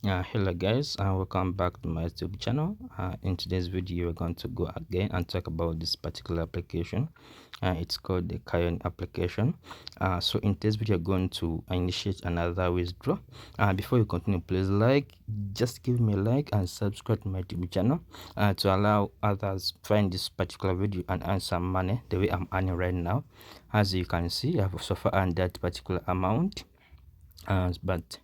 Hello guys, and welcome back to my YouTube channel. In today's video we're going to go again and talk about this particular application. It's called the sanyon application. So in today's video we're going to initiate another withdraw. Before you continue, please just give me a like and subscribe to my YouTube channel to allow others find this particular video and earn some money the way I'm earning right now. As you can see, I've so far earned that particular amount, but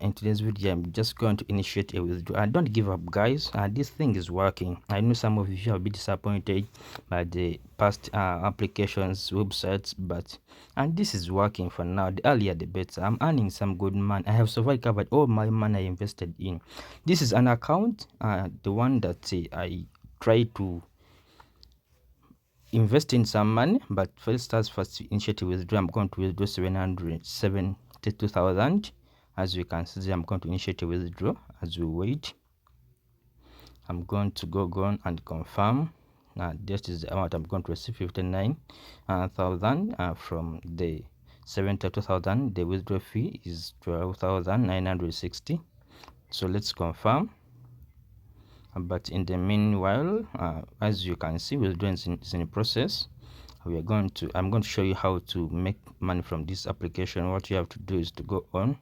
in today's video I'm just going to initiate a withdrawal. Don't give up, guys. This thing is working. I know some of you have been disappointed by the past applications websites, but this is working for now. The earlier the better. I'm earning some good money. I have so far covered all my money I invested in. This is an account, the one that I try to invest in some money, but first initiate a withdraw. I'm going to withdraw 772,000. As you can see, I'm going to initiate a withdraw. As we wait, I'm going to go on and confirm. This is the amount I'm going to receive, 59,000 from the 72,000. The withdrawal fee is 12,960. So let's confirm. But in the meanwhile, as you can see, withdrawal is in process. I'm going to show you how to make money from this application. What you have to do is to go on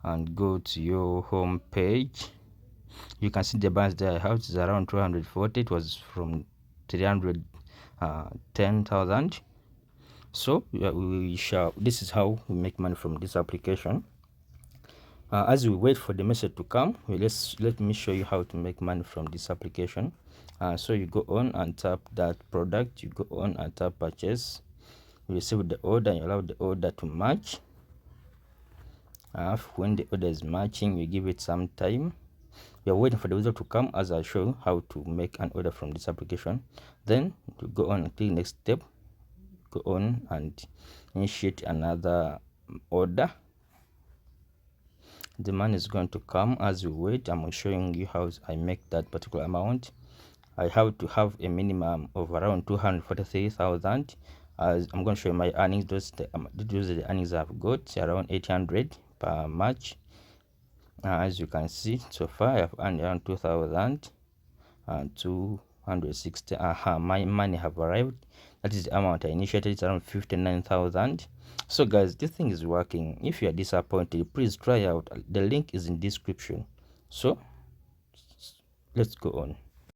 and go to your home page. You can see the balance there I have is around 240. It was from 310,000. So this is how we make money from this application. As we wait for the message to come, let me show you how to make money from this application. So you go on and tap that product, you go on and tap purchase, you receive the order, you allow the order to match. When the order is matching, you give it some time. We are waiting for the result to come as I show you how to make an order from this application. Then you go on and click next step, go on and initiate another order. The money is going to come. As we wait, I'm showing you how I make that particular amount. I have to have a minimum of around 243,000. As I'm going to show you my earnings. Those are the earnings I've got, around 800 per March. As you can see, so far I have earned around 2,260. My money have arrived. That is the amount I initiated. It's around 59,000. So guys, this thing is working. If you are disappointed, please try out. The link is in description. So let's go on.